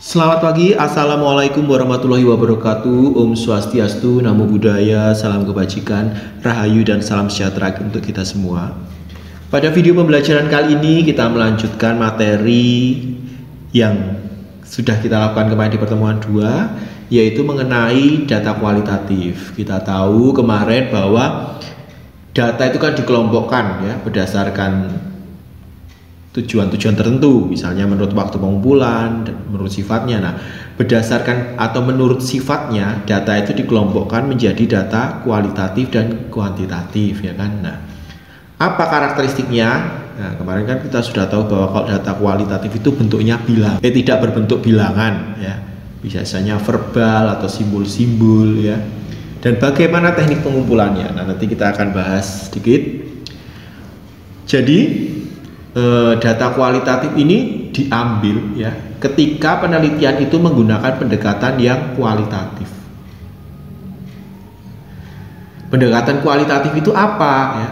Selamat pagi, Assalamualaikum warahmatullahi wabarakatuh. Om Swastiastu, Namo Buddhaya, salam kebajikan, rahayu dan salam sejahtera untuk kita semua. Pada video pembelajaran kali ini kita melanjutkan materi yang sudah kita lakukan kemarin di pertemuan 2, yaitu mengenai data kualitatif. Kita tahu kemarin bahwa data itu kan dikelompokkan ya berdasarkan tujuan-tujuan tertentu, misalnya menurut waktu pengumpulan dan menurut sifatnya. Nah, berdasarkan atau menurut sifatnya, data itu dikelompokkan menjadi data kualitatif dan kuantitatif, ya kan? Nah, apa karakteristiknya? Nah, kemarin kan kita sudah tahu bahwa kalau data kualitatif itu bentuknya bilang, tidak berbentuk bilangan, ya, biasanya verbal atau simbol-simbol, ya. Dan bagaimana teknik pengumpulannya? Nah, nanti kita akan bahas sedikit. Jadi data kualitatif ini diambil ya ketika penelitian itu menggunakan pendekatan yang kualitatif. Pendekatan kualitatif itu apa ya?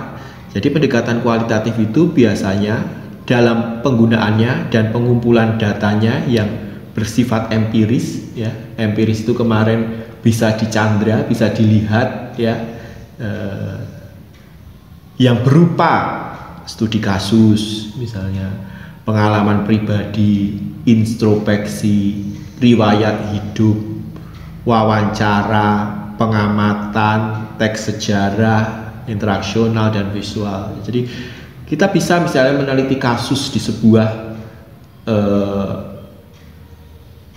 Jadi pendekatan kualitatif itu biasanya dalam penggunaannya dan pengumpulan datanya yang bersifat empiris ya. Empiris itu kemarin bisa dicandra, bisa dilihat ya, yang berupa studi kasus, misalnya pengalaman pribadi, introspeksi, riwayat hidup, wawancara, pengamatan, teks sejarah, interaksional dan visual. Jadi kita bisa misalnya meneliti kasus di sebuah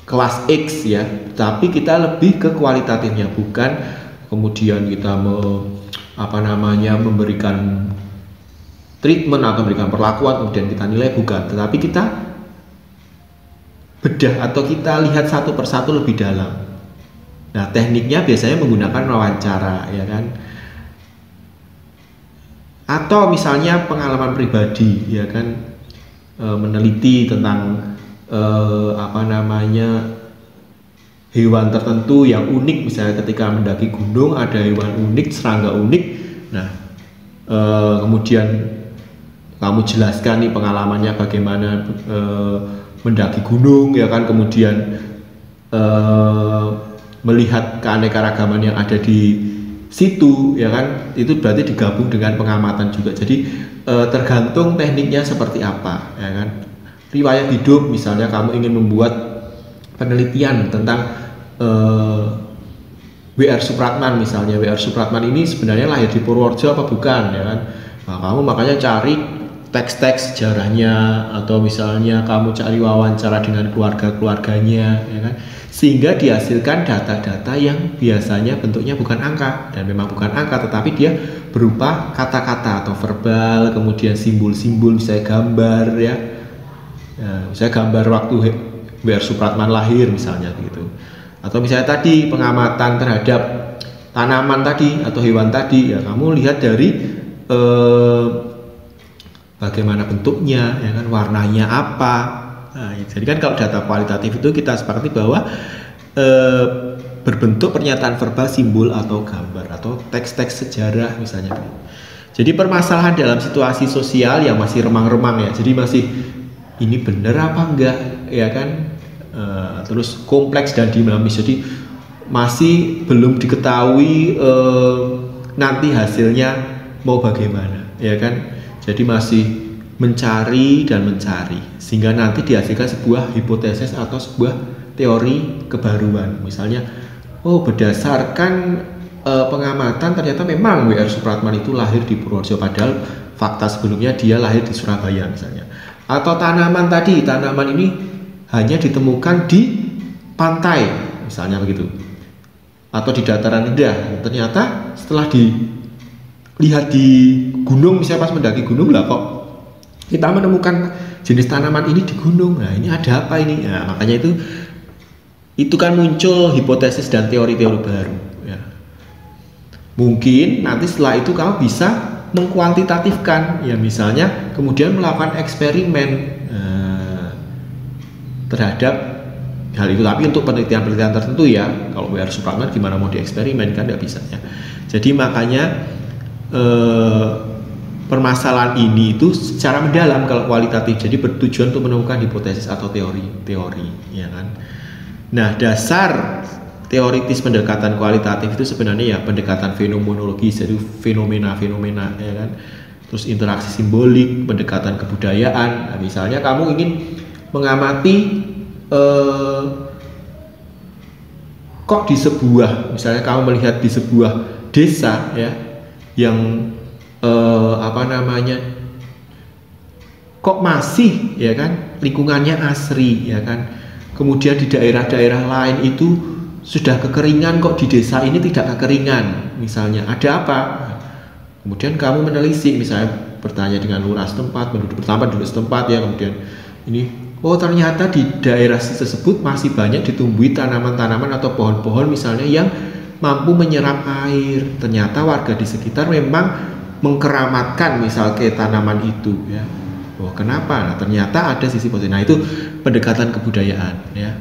kelas X ya, tapi kita lebih ke kualitatifnya, bukan kemudian kita memberikan treatment atau memberikan perlakuan kemudian kita nilai, bukan, tetapi kita bedah atau kita lihat satu persatu lebih dalam. Nah, tekniknya biasanya menggunakan wawancara ya kan, atau misalnya pengalaman pribadi ya kan, meneliti tentang hewan tertentu yang unik, misalnya ketika mendaki gunung ada hewan unik, serangga unik. Nah, kemudian kamu jelaskan nih pengalamannya bagaimana mendaki gunung ya kan, kemudian melihat keanekaragaman yang ada di situ ya kan, itu berarti digabung dengan pengamatan juga. Jadi tergantung tekniknya seperti apa ya kan. Riwayat hidup, misalnya kamu ingin membuat penelitian tentang W.R. Supratman misalnya. W.R. Supratman ini sebenarnya lahir di Purworejo apa bukan ya kan. Nah, kamu makanya cari teks-teks sejarahnya, atau misalnya kamu cari wawancara dengan keluarga-keluarganya ya kan, sehingga dihasilkan data-data yang biasanya bentuknya bukan angka, dan memang bukan angka tetapi dia berupa kata-kata atau verbal, kemudian simbol-simbol, misalnya gambar ya. Nah, misalnya gambar waktu W.R. Supratman lahir misalnya gitu, atau misalnya tadi pengamatan terhadap tanaman tadi atau hewan tadi ya, kamu lihat dari bagaimana bentuknya ya kan, warnanya apa. Nah, jadi kan kalau data kualitatif itu kita sepakati bahwa berbentuk pernyataan verbal, simbol atau gambar, atau teks-teks sejarah misalnya. Jadi permasalahan dalam situasi sosial yang masih remang-remang ya, jadi masih ini benar apa enggak ya kan, terus kompleks dan dinamis, jadi masih belum diketahui nanti hasilnya mau bagaimana ya kan. Jadi masih mencari dan mencari, sehingga nanti dihasilkan sebuah hipotesis atau sebuah teori kebaruan. Misalnya, oh berdasarkan pengamatan ternyata memang W.R. Supratman itu lahir di Purworejo, padahal fakta sebelumnya dia lahir di Surabaya misalnya. Atau tanaman tadi, tanaman ini hanya ditemukan di pantai misalnya begitu, atau di dataran rendah. Ternyata setelah lihat di gunung, misalnya pas mendaki gunung lah kok kita menemukan jenis tanaman ini di gunung. Nah, ini ada apa ini? Nah, makanya itu kan muncul hipotesis dan teori-teori baru ya. Mungkin nanti setelah itu kamu bisa mengkuantitatifkan ya, misalnya kemudian melakukan eksperimen terhadap hal itu, tapi untuk penelitian-penelitian tertentu ya. Kalau W.R. Supratman gimana mau dieksperimen kan, nggak bisa ya. Jadi makanya permasalahan ini itu secara mendalam kalau kualitatif, jadi bertujuan untuk menemukan hipotesis atau teori, ya kan. Nah, dasar teoritis pendekatan kualitatif itu sebenarnya ya pendekatan fenomenologi, jadi fenomena-fenomena, ya kan. Terus interaksi simbolik, pendekatan kebudayaan. Nah, misalnya kamu ingin mengamati kok di sebuah, misalnya kamu melihat di sebuah desa ya yang kok masih ya kan lingkungannya asri ya kan, kemudian di daerah-daerah lain itu sudah kekeringan, kok di desa ini tidak kekeringan, misalnya ada apa. Kemudian kamu menelisik, misalnya bertanya dengan lurah setempat, penduduk setempat ya, kemudian ini ternyata di daerah tersebut masih banyak ditumbuhi tanaman-tanaman atau pohon-pohon misalnya yang mampu menyerap air. Ternyata warga di sekitar memang mengkeramatkan misalnya tanaman itu ya. Kenapa? Nah, ternyata ada sisi positif. Nah, itu pendekatan kebudayaan ya.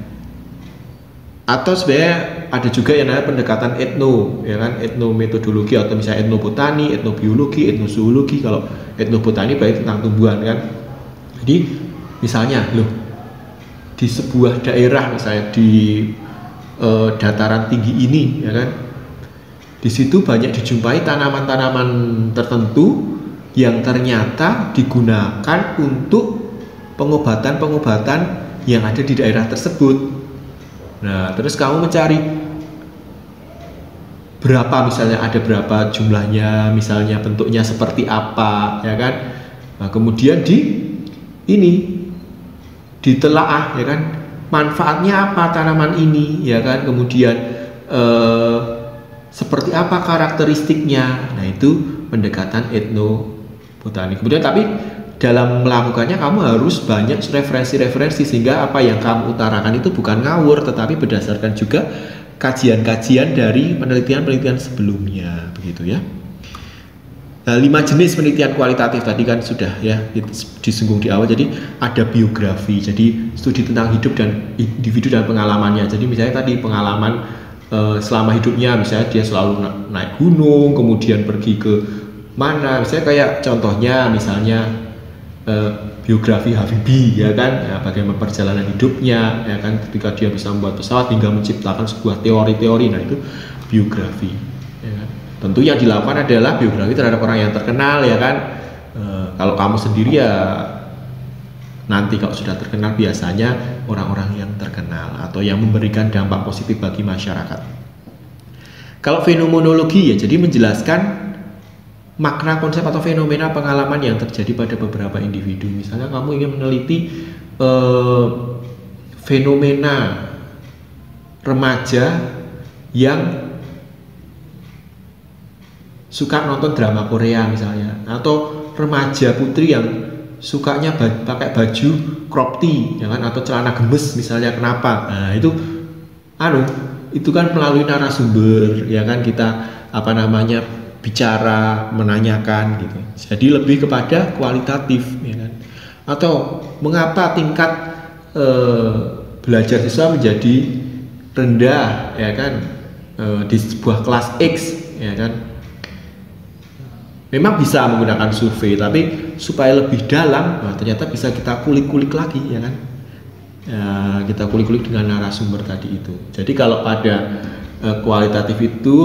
Atau sebenarnya ada juga yang namanya pendekatan etno, ya kan, etnometodologi atau misalnya etnobotani, etnobiologi, etnozoologi. Kalau etnobotani berarti tentang tumbuhan kan. Jadi misalnya di sebuah daerah misalnya di dataran tinggi ini ya kan, di situ banyak dijumpai tanaman-tanaman tertentu yang ternyata digunakan untuk pengobatan-pengobatan yang ada di daerah tersebut. Nah, terus kamu mencari berapa, misalnya ada berapa jumlahnya, misalnya bentuknya seperti apa, ya kan? Nah, kemudian ditelaah, ya kan? Manfaatnya apa tanaman ini, ya kan? Kemudian seperti apa karakteristiknya. Nah, itu pendekatan etnobotani. Kemudian tapi dalam melakukannya kamu harus banyak referensi-referensi sehingga apa yang kamu utarakan itu bukan ngawur tetapi berdasarkan juga kajian-kajian dari penelitian-penelitian sebelumnya, begitu ya. Nah, 5 jenis penelitian kualitatif tadi kan sudah ya disinggung di awal. Jadi ada biografi, jadi studi tentang hidup dan individu dan pengalamannya. Jadi misalnya tadi pengalaman selama hidupnya, misalnya dia selalu naik gunung, kemudian pergi ke mana, misalnya kayak contohnya misalnya biografi Habibie ya kan, ya, bagaimana perjalanan hidupnya ya kan, ketika dia bisa membuat pesawat hingga menciptakan sebuah teori-teori. Nah, itu biografi ya kan. Tentu yang dilakukan adalah biografi terhadap orang yang terkenal ya kan. Kalau kamu sendiri ya nanti kalau sudah terkenal biasanya orang-orang yang terkenal atau yang memberikan dampak positif bagi masyarakat. Kalau fenomenologi ya jadi menjelaskan makna, konsep atau fenomena pengalaman yang terjadi pada beberapa individu. Misalnya kamu ingin meneliti fenomena remaja yang suka nonton drama Korea misalnya, atau remaja putri yang sukanya pakai baju crop tee ya kan, atau celana gemes misalnya. Kenapa? Nah, itu kan melalui narasumber ya kan, kita bicara, menanyakan gitu. Jadi lebih kepada kualitatif ya kan. Atau mengapa tingkat belajar siswa menjadi rendah ya kan di sebuah kelas X ya kan. Memang bisa menggunakan survei, tapi supaya lebih dalam, ternyata bisa kita kulik-kulik lagi ya kan. Kita kulik-kulik dengan narasumber tadi itu. Jadi kalau pada kualitatif itu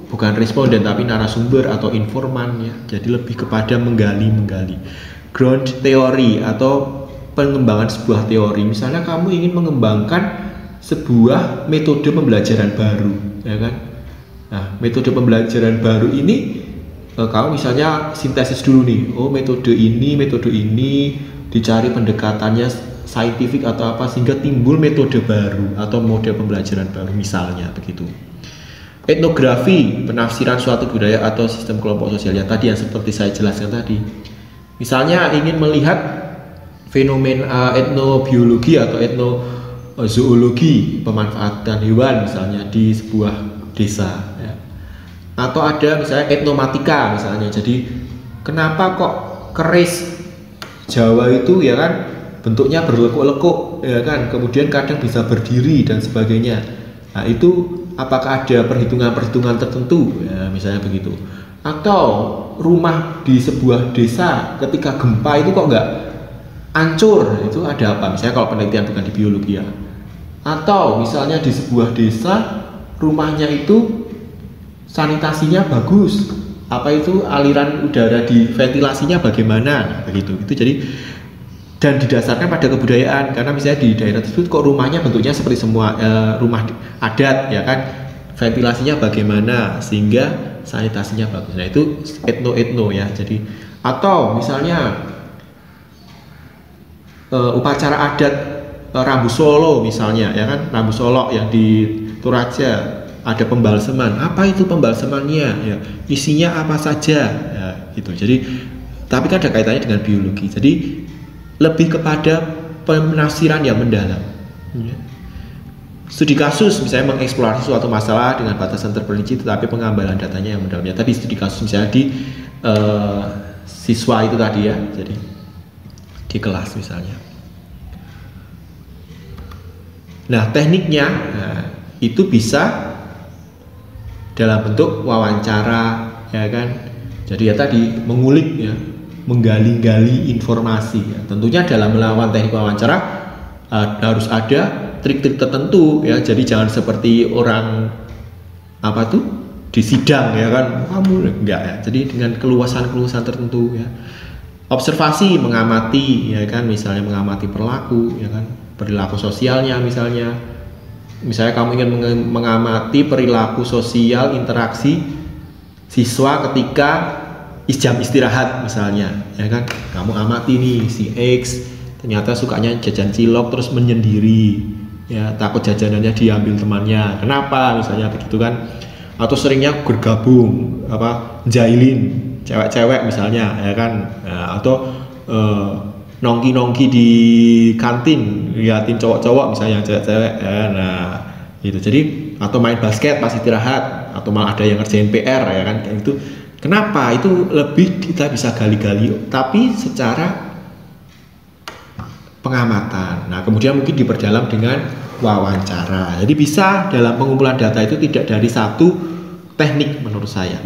bukan responden tapi narasumber atau informan ya. Jadi lebih kepada menggali ground theory atau pengembangan sebuah teori. Misalnya kamu ingin mengembangkan sebuah metode pembelajaran baru ya kan. Nah, metode pembelajaran baru ini kamu misalnya sintesis dulu nih. Metode ini dicari pendekatannya saintifik atau apa sehingga timbul metode baru atau model pembelajaran baru misalnya begitu. Etnografi, penafsiran suatu budaya atau sistem kelompok sosial ya tadi yang seperti saya jelaskan tadi. Misalnya ingin melihat fenomena etnobiologi atau etnozoologi, pemanfaatan hewan misalnya di sebuah desa ya. Atau ada misalnya etnomatika misalnya. Jadi kenapa kok keris Jawa itu ya kan bentuknya berlekuk-lekuk ya kan, kemudian kadang bisa berdiri dan sebagainya. Nah, itu apakah ada perhitungan-perhitungan tertentu ya, misalnya begitu. Atau rumah di sebuah desa ketika gempa itu kok nggak hancur, itu ada apa? Misalnya kalau penelitian bukan di biologi ya. Atau misalnya di sebuah desa rumahnya itu sanitasinya bagus, apa itu aliran udara di ventilasinya bagaimana, begitu. Itu jadi, dan didasarkan pada kebudayaan, karena misalnya di daerah tersebut kok rumahnya bentuknya seperti semua rumah adat ya kan, ventilasinya bagaimana sehingga sanitasinya bagus. Nah itu etno ya. Jadi atau misalnya upacara adat Rambu Solo misalnya ya kan, Rambu Solo yang di Toraja ada pembalseman. Apa itu pembalsemannya ya, isinya apa saja ya gitu. Jadi tapi kan ada kaitannya dengan biologi, jadi lebih kepada penafsiran yang mendalam ya. Studi kasus misalnya mengeksplorasi suatu masalah dengan batasan terperinci tetapi pengambilan datanya yang mendalamnya. Tapi studi kasus misalnya di siswa itu tadi ya, jadi di kelas misalnya. Nah tekniknya itu bisa dalam bentuk wawancara ya kan. Jadi ya tadi mengulik ya, menggali-gali informasi ya. Tentunya dalam melakukan teknik wawancara harus ada trik-trik tertentu ya. Jadi jangan seperti orang apa tuh di sidang ya kan, kamu enggak ya. Jadi dengan keluasan-keluasan tertentu ya. Observasi, mengamati ya kan, misalnya mengamati perilaku ya kan, perilaku sosialnya misalnya. Misalnya kamu ingin mengamati perilaku sosial interaksi siswa ketika jam istirahat misalnya ya kan, kamu amati nih si X ternyata sukanya jajan cilok terus menyendiri ya, takut jajanannya diambil temannya, kenapa misalnya begitu kan. Atau seringnya bergabung apa jailin cewek-cewek misalnya ya kan, atau nongki-nongki di kantin liatin cowok-cowok misalnya cewek-cewek ya. Nah gitu, jadi atau main basket pas istirahat, atau malah ada yang ngerjain PR ya kan, kayak gitu. Kenapa? Itu lebih kita bisa gali-gali tapi secara pengamatan. Nah kemudian mungkin diperdalam dengan wawancara. Jadi bisa dalam pengumpulan data itu tidak dari satu teknik menurut saya.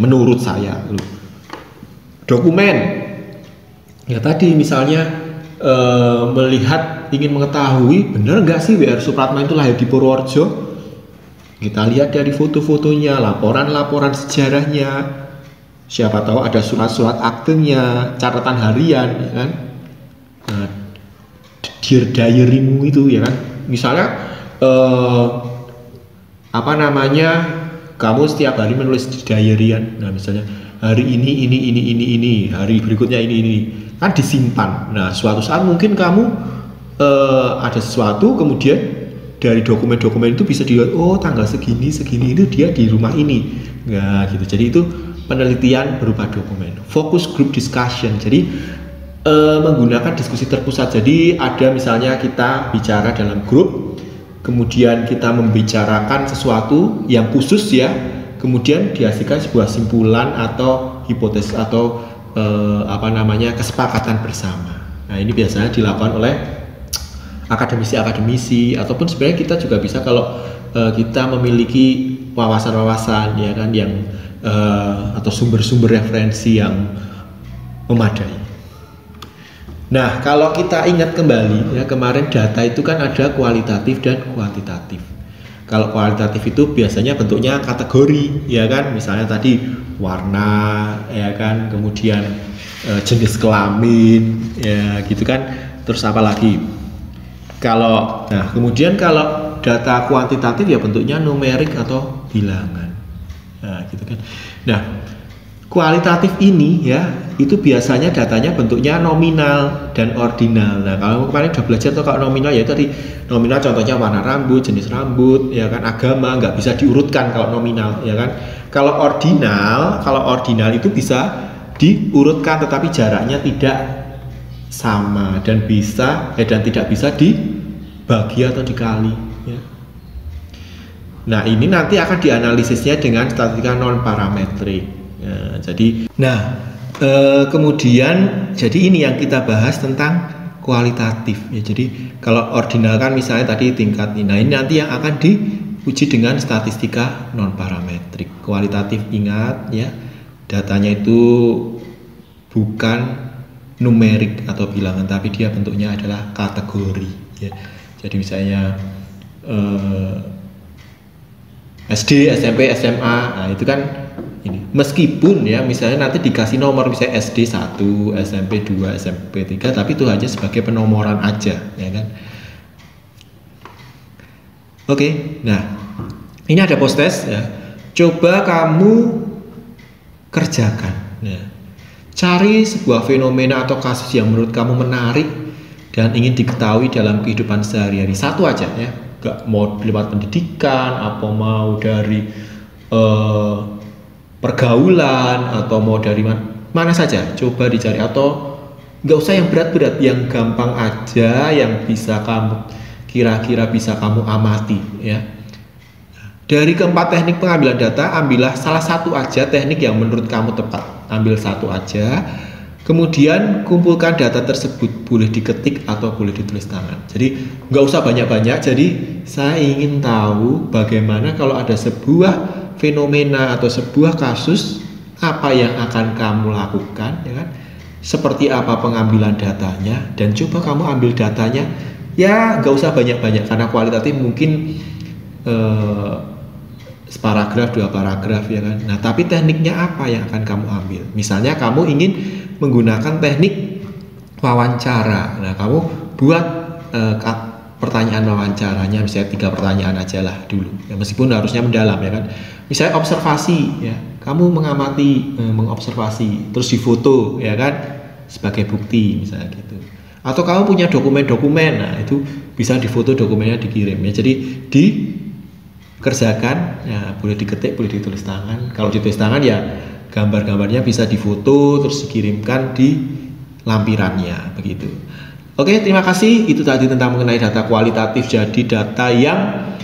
Dokumen ya tadi misalnya melihat, ingin mengetahui benar nggak sih W.R. Supratman itu lahir di Purworejo. Kita lihat dari foto-fotonya, laporan-laporan sejarahnya, siapa tahu ada surat-surat aktenya, catatan harian ya kan. Nah, Dear Diary-mu itu ya kan, misalnya apa namanya, kamu setiap hari menulis di diaryan. Nah misalnya hari ini, hari berikutnya ini kan disimpan. Nah suatu saat mungkin kamu ada sesuatu, kemudian dari dokumen-dokumen itu bisa dilihat, oh tanggal segini itu dia di rumah ini. Nah gitu, jadi itu penelitian berupa dokumen. Focus group discussion, jadi menggunakan diskusi terpusat. Jadi ada misalnya kita bicara dalam grup, kemudian kita membicarakan sesuatu yang khusus ya, kemudian dihasilkan sebuah simpulan atau hipotesis atau apa namanya kesepakatan bersama. Nah ini biasanya dilakukan oleh akademisi ataupun sebenarnya kita juga bisa kalau kita memiliki wawasan-wawasan ya kan, yang atau sumber-sumber referensi yang memadai. Nah kalau kita ingat kembali ya, kemarin data itu kan ada kualitatif dan kuantitatif. Kalau kualitatif itu biasanya bentuknya kategori ya kan, misalnya tadi warna ya kan, kemudian jenis kelamin ya gitu kan, terus apa lagi. Nah kemudian kalau data kuantitatif ya bentuknya numerik atau bilangan. Nah gitu kan. Nah kualitatif ini ya, itu biasanya datanya bentuknya nominal dan ordinal. Nah kalau kemarin udah belajar tuh, kalau nominal ya tadi nominal contohnya warna rambut, jenis rambut ya kan, agama, nggak bisa diurutkan kalau nominal ya kan. Kalau ordinal itu bisa diurutkan tetapi jaraknya tidak sama dan tidak bisa dibagi atau dikali ya. Nah ini nanti akan dianalisisnya dengan statistika non parametrik ya, jadi kemudian jadi ini yang kita bahas tentang kualitatif ya. Jadi kalau ordinal kan misalnya tadi tingkat ini, nah ini nanti yang akan diuji dengan statistika non parametrik. Kualitatif ingat ya, datanya itu bukan numerik atau bilangan, tapi dia bentuknya adalah kategori ya. Jadi misalnya SD, SMP, SMA, nah itu kan ini. Meskipun ya misalnya nanti dikasih nomor misalnya SD 1, SMP 2, SMP 3, tapi itu hanya sebagai penomoran aja ya kan. Oke, nah ini ada post test ya. Coba kamu kerjakan ya. Cari sebuah fenomena atau kasus yang menurut kamu menarik dan ingin diketahui dalam kehidupan sehari-hari. Satu aja ya, gak mau lewat pendidikan, apa mau dari pergaulan, atau mau dari mana saja. Coba dicari, atau gak usah yang berat-berat, yang gampang aja, yang bisa kamu kira-kira bisa kamu amati ya. Dari keempat teknik pengambilan data, ambillah salah satu aja teknik yang menurut kamu tepat. Ambil satu aja, kemudian kumpulkan data tersebut, boleh diketik atau boleh ditulis tangan. Jadi nggak usah banyak-banyak. Jadi saya ingin tahu bagaimana kalau ada sebuah fenomena atau sebuah kasus, apa yang akan kamu lakukan, ya kan? Seperti apa pengambilan datanya, dan coba kamu ambil datanya. Ya nggak usah banyak-banyak karena kualitatif mungkin separagraf, 2 paragraf ya kan. Nah tapi tekniknya apa yang akan kamu ambil? Misalnya kamu ingin menggunakan teknik wawancara. Nah kamu buat pertanyaan wawancaranya misalnya 3 pertanyaan aja lah dulu ya, meskipun harusnya mendalam ya kan. Misalnya observasi ya, kamu mengamati, mengobservasi terus difoto ya kan sebagai bukti misalnya gitu. Atau kamu punya dokumen-dokumen, nah itu bisa difoto dokumennya, dikirim ya. Jadi dikerjakan ya, boleh diketik, boleh ditulis tangan. Kalau ditulis tangan ya gambar-gambarnya bisa difoto terus dikirimkan di lampirannya begitu. Oke, terima kasih. Itu tadi tentang mengenai data kualitatif. Jadi data yang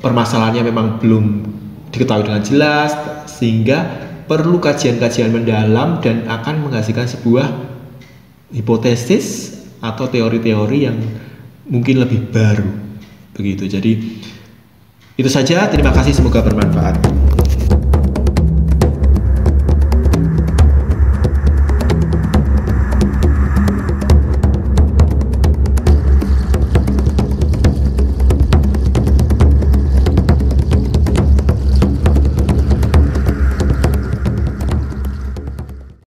permasalahannya memang belum diketahui dengan jelas, sehingga perlu kajian-kajian mendalam dan akan menghasilkan sebuah hipotesis atau teori-teori yang mungkin lebih baru begitu. Jadi itu saja, terima kasih, semoga bermanfaat.